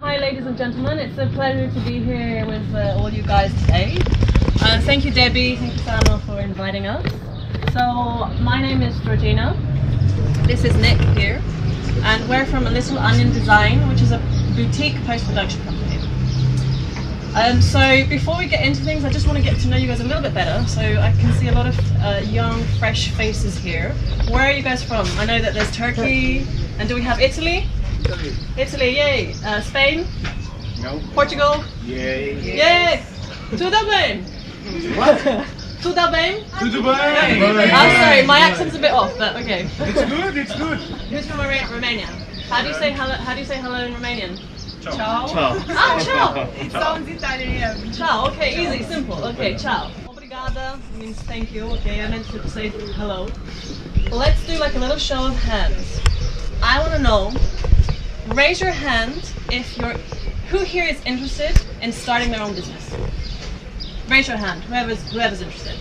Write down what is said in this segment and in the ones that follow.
Hi ladies and gentlemen, it's a pleasure to be here with all you guys today. Thank you Debbie, thank you Sana for inviting us. So my name is Georgina, this is Nick here, and we're from A Little Onion Design, which is a boutique post-production company. So before we get into things, I just want to get to know you guys a little bit better. So I can see a lot of young, fresh faces here. Where are you guys from? I know that there's Turkey, and do we have Italy? Italy, yay! Spain? No. Portugal? Yay! Yay! Tudo bem? What? Tudo bem? Tudo bem! I'm sorry, my accent's a bit off, but okay. It's good, it's good. Who's from Romania? How do you say hello? How do you say hello in Romanian? Ciao. Ah, ciao. It sounds Italian. Ciao. Okay, easy, simple. Okay, ciao. Obrigada means thank you. Okay, I meant to say hello. Let's do like a little show of hands. I want to know. Raise your hand if who here is interested in starting their own business. Raise your hand. Whoever's interested.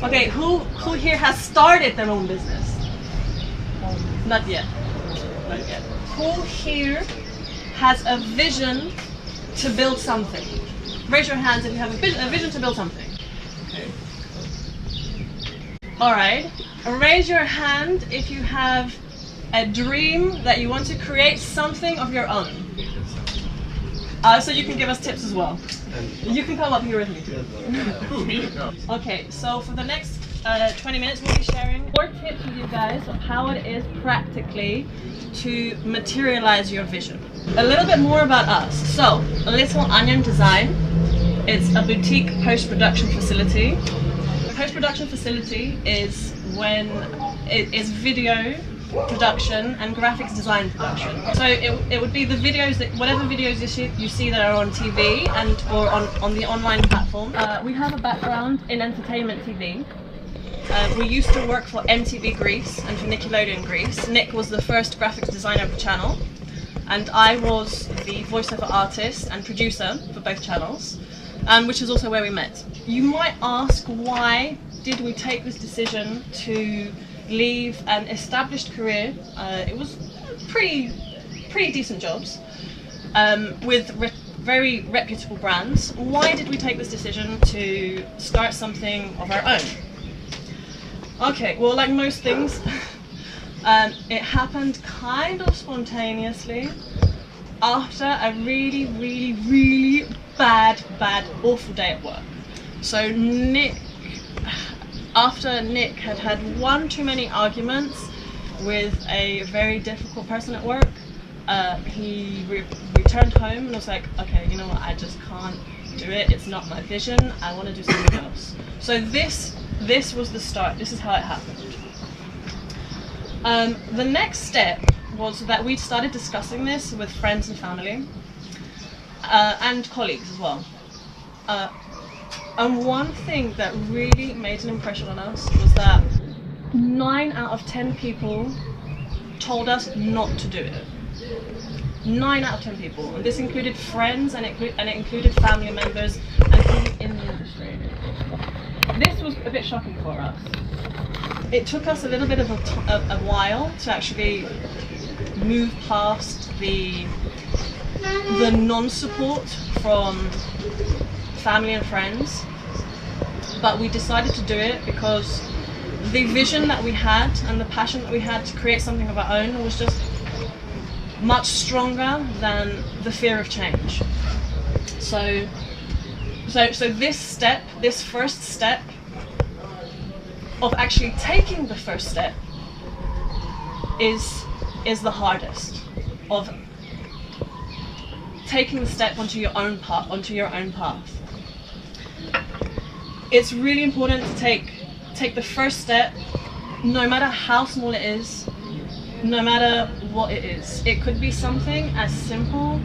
Okay, who here has started their own business? Not yet. Not yet. Who here has a vision to build something? Raise your hands if you have a vision to build something. Okay. All right. Raise your hand if you have a dream that you want to create something of your own. So you can give us tips as well. You can come up here with me. Okay, so for the next 20 minutes we'll be sharing 4 tips with you guys of how it is practically to materialize your vision. A little bit more about us. So, A Little Onion Design, it's a boutique post-production facility. A post-production facility is when it is video production and graphics design production. So it would be the videos that whatever videos you see that are on TV and or on the online platform. We have a background in entertainment TV. We used to work for MTV Greece and for Nickelodeon Greece. Nick was the first graphics designer of the channel, and I was the voiceover artist and producer for both channels, which is also where we met. You might ask, why did we take this decision to leave an established career? It was pretty decent jobs with very reputable brands. Why did we take this decision to start something of our own? Okay, well, like most things, it happened kind of spontaneously after a really bad, awful day at work. So after Nick had had one too many arguments with a very difficult person at work, he returned home and was like, okay, you know what, I just can't do it, it's not my vision, I want to do something else. So this was the start, this is how it happened. The next step was that we started discussing this with friends and family, and colleagues as well. And one thing that really made an impression on us was that 9 out of 10 people told us not to do it. 9 out of 10 people. And this included friends and it included family members and people in the industry. This was a bit shocking for us. It took us a little bit of a while to actually move past the non-support from family and friends, but we decided to do it because the vision that we had and the passion that we had to create something of our own was just much stronger than the fear of change. So this first step of actually taking the first step is the hardest, of taking the step onto your own path. It's really important to take the first step, no matter how small it is, no matter what it is. It could be something as simple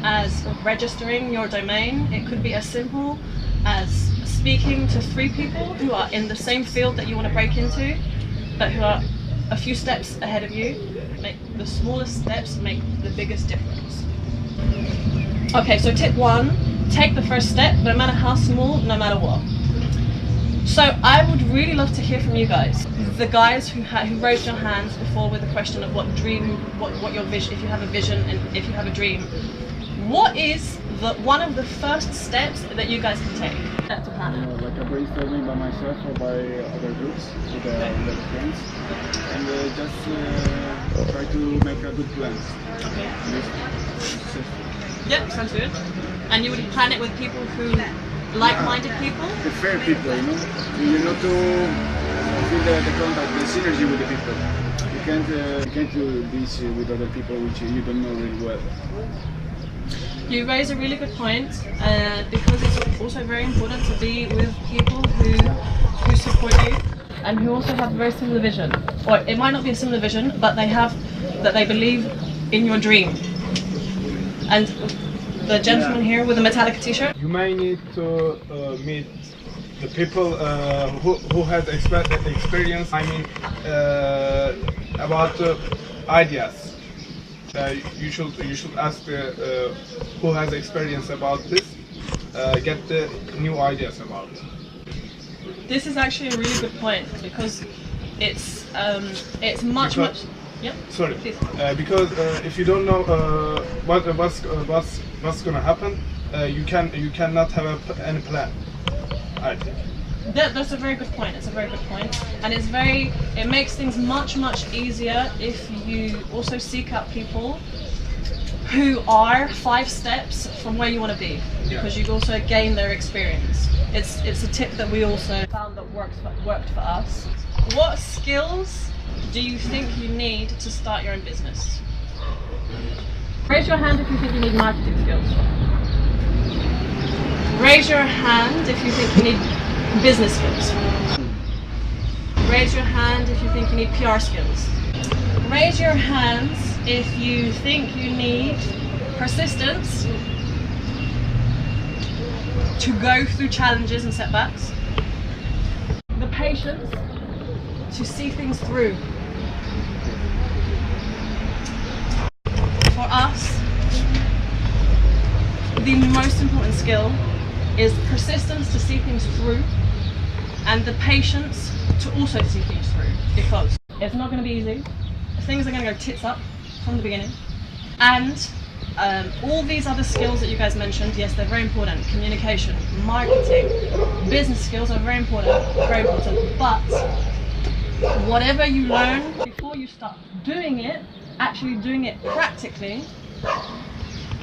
as registering your domain. It could be as simple as speaking to 3 people who are in the same field that you want to break into, but who are a few steps ahead of you. The smallest steps make the biggest difference. Okay, so tip 1, take the first step, no matter how small, no matter what. So I would really love to hear from you guys. The guys who raised your hands before with the question of what your vision, if you have a vision and if you have a dream, what is one of the first steps that you guys can take to plan it? Like a brainstorming by myself or by other groups with other friends, and just try to make a good plan. Okay. Yep, sounds good. And you would plan it with people who like-minded people? The fair people, you know, to feel the contact, the synergy with the people. You can't do this with other people which you don't know really well. You raise a really good point, because it's also very important to be with people who support you and who also have a very similar vision. Or it might not be a similar vision, but they believe in your dream. And the gentleman here with the Metallica t-shirt. You may need to meet the people who has experience. I mean, about ideas. You should ask who has experience about this. Get the new ideas about it. This is actually a really good point because it's much. Yep. Sorry. Because if you don't know what's gonna happen, you cannot have any plan. I think. That's a very good point. It's a very good point, and it makes things much easier if you also seek out people who are 5 steps from where you want to be, because you also gain their experience. It's a tip that we also found that worked for us. What skills do you think you need to start your own business? Raise your hand if you think you need marketing skills. Raise your hand if you think you need business skills. Raise your hand if you think you need PR skills. Raise your hands if you think you need persistence to go through challenges and setbacks. The patience to see things through. For us, the most important skill is persistence to see things through, and the patience to also see things through, because it's not going to be easy. Things are going to go tits up from the beginning, and all these other skills that you guys mentioned, yes, they're very important. Communication, marketing, business skills are very important, but whatever you learn before you start doing it, actually doing it practically,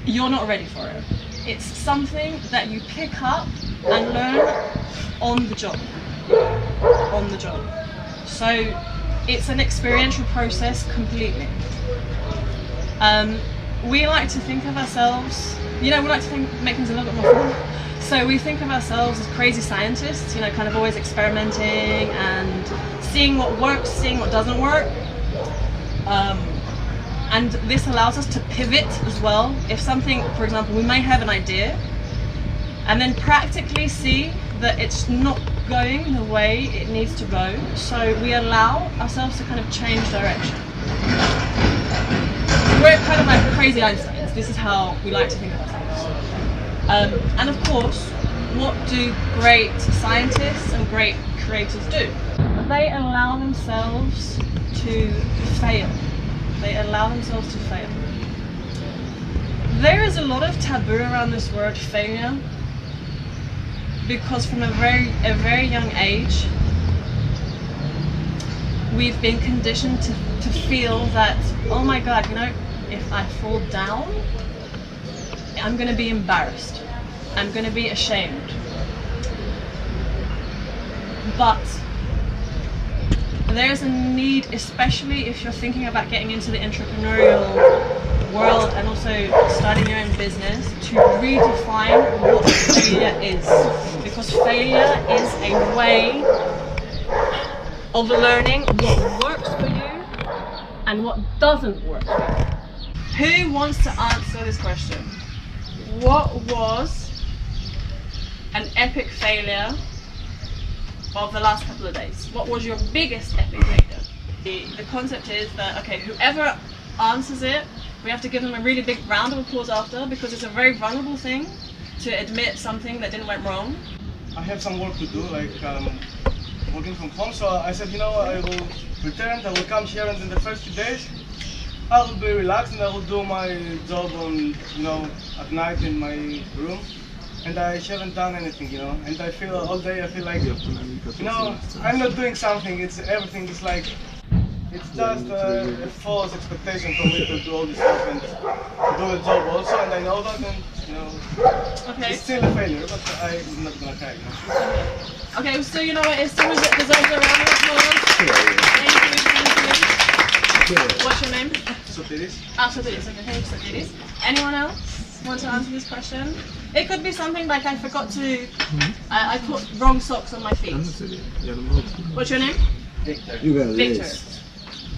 you're not ready for it. It's something that you pick up and learn on the job. So it's an experiential process completely. We like to think of ourselves, we like to make things a little bit more fun. So we think of ourselves as crazy scientists, kind of always experimenting and seeing what works, seeing what doesn't work. And this allows us to pivot as well. If something, for example, we may have an idea and then practically see that it's not going the way it needs to go. So we allow ourselves to kind of change direction. We're kind of like crazy Einsteins. This is how we like to think of ourselves. And of course, what do great scientists and great creators do? They allow themselves to fail. There is a lot of taboo around this word failure, because from a very young age we've been conditioned to feel that, oh my god, if I fall down, I'm going to be embarrassed, I'm going to be ashamed. But there's a need, especially if you're thinking about getting into the entrepreneurial world and also starting your own business, to redefine what failure is. Because failure is a way of learning what works for you and what doesn't work for you. Who wants to answer this question? What was an epic failure of the last couple of days? What was your biggest epic failure? The concept is that, okay, whoever answers it, we have to give them a really big round of applause after, because it's a very vulnerable thing to admit something that didn't went wrong. I have some work to do, like working from home. So I said, you know, I will return. I will come here, and in the first few days, I will be relaxed and I will do my job on, you know, at night in my room. And I haven't done anything, you know. And I feel all day, I feel like, you know, I'm not doing something. It's everything is like. It's just a false expectation for me to do all this stuff and do a job also, and I know that, and you know, it's still a failure, but I'm not gonna cry. You know? Okay, so you know what? It still deserves a round of applause. Thank you. What's your name? Sotiris. Sotiris. Okay, thank you, Sotiris. Anyone else want to answer this question? It could be something like I forgot to. I put wrong socks on my feet. What's your name? Victor. Victor.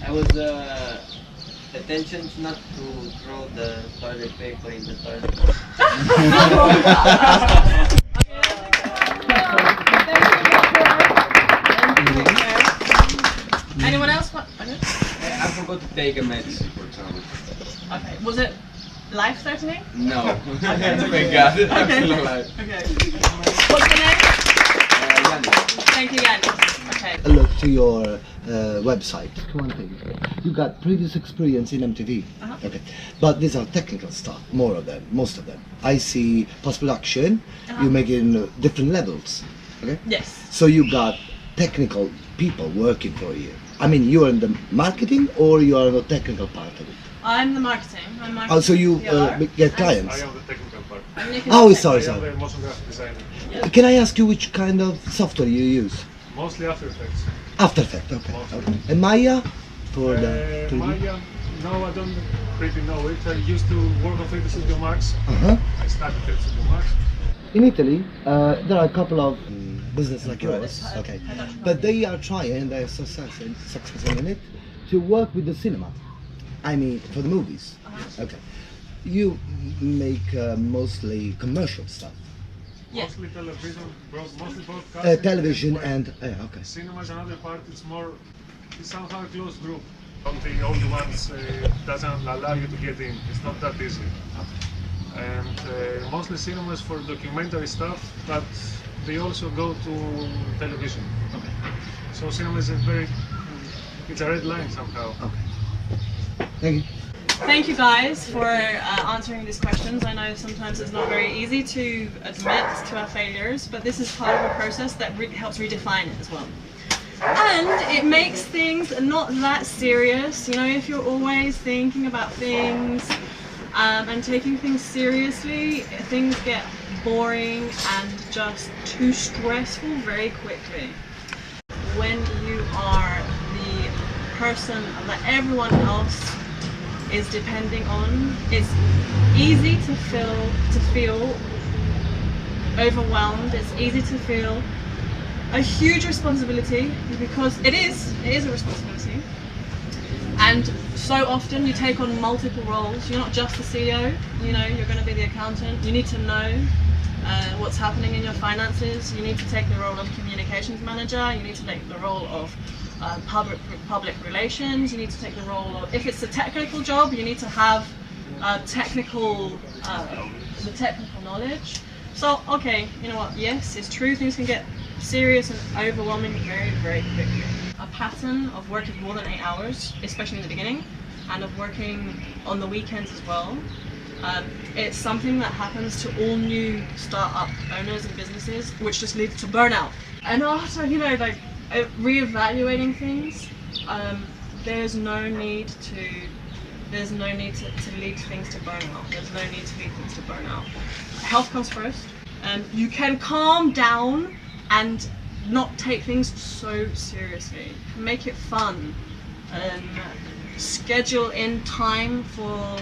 I was attention not to throw the toilet paper in the toilet. Anyone else? What? I forgot to take a medicine, for example. Okay. Was it life-threatening? No. Thank God. I'm still alive. Okay. What's your name? Thank you, Yannis. Okay. A look to your website. One thing, you got previous experience in MTV. Okay, but these are technical stuff. More of them, most of them. I see post-production. You make it in different levels. Okay. Yes. So you got technical people working for you. I mean, you are in the marketing, or you are in the technical part of it. I'm the marketing. I'm marketing. Oh, so you get I clients. am the technical part. Oh, sorry. I am the motion graphic designer. Can I ask you which kind of software you use? Mostly After Effects. After Effects, okay. And Maya for the 3D? Maya, no, I don't really know it. I used to work on 3D Studio Max. I started at Studio Max. In Italy, there are a couple of businesses like yours, okay, but they are trying, they are successful in it, to work with the cinema. I mean, for the movies. Okay. You make mostly commercial stuff. Yes. Mostly television, mostly broadcasting. Television and okay. Cinema is another part. It's somehow a closed group. The old ones doesn't allow you to get in. It's not that easy. And mostly cinema is for documentary stuff, but they also go to television. Okay. So cinema is it's a red line somehow. Okay. Thank you. Thank you guys for answering these questions. I know sometimes it's not very easy to admit to our failures, but this is part of a process that helps redefine it as well. And it makes things not that serious. You know, if you're always thinking about things and taking things seriously, things get boring and just too stressful very quickly. When you are the person that everyone else is depending on, it's easy to feel overwhelmed. It's easy to feel a huge responsibility, because it is a responsibility. And so often you take on multiple roles. You're not just the CEO, you know, you're going to be the accountant. You need to know what's happening in your finances. You need to take the role of communications manager. You need to take the role of public relations. You need to take the role of, if it's a technical job, you need to have the technical knowledge. So, okay, you know what, yes, it's true, things can get serious and overwhelming very, very quickly. A pattern of working more than 8 hours, especially in the beginning, and of working on the weekends as well. It's something that happens to all new startup owners and businesses, which just leads to burnout. And after, you know, like, reevaluating things, there's no need to lead things to burnout. There's no need to lead things to burnout. Health comes first. You can calm down and not take things so seriously. Make it fun. Schedule in time for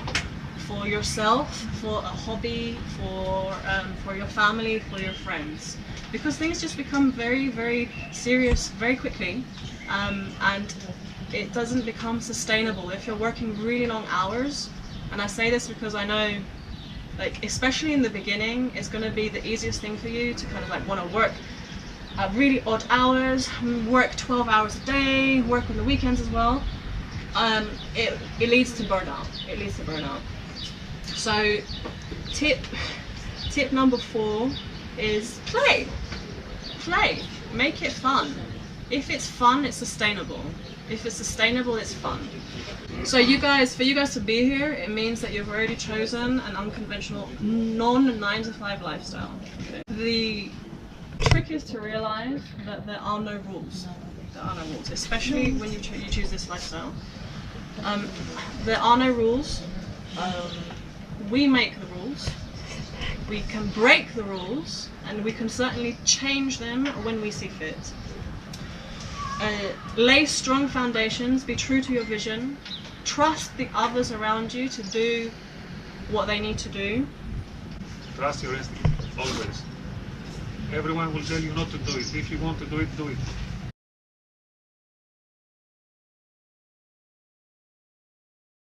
yourself, for a hobby, for your family, for your friends. Because things just become very, very serious very quickly, and it doesn't become sustainable if you're working really long hours. And I say this because I know, like, especially in the beginning, it's going to be the easiest thing for you to kind of like want to work at really odd hours, work 12 hours a day, work on the weekends as well. It leads to burnout. It leads to burnout. So tip number 4 is play. Make it fun. if it's fun, it's sustainable. If it's sustainable, it's fun. So you guys, for you guys to be here, it means that you've already chosen an unconventional, non-9-to-5 lifestyle. Okay? The trick is to realize that there are no rules. There are no rules, especially when you choose this lifestyle. There are no rules. We make the rules. We can break the rules, and we can certainly change them when we see fit. Lay strong foundations, be true to your vision, trust the others around you to do what they need to do. Trust your instinct, always. Everyone will tell you not to do it. If you want to do it, do it.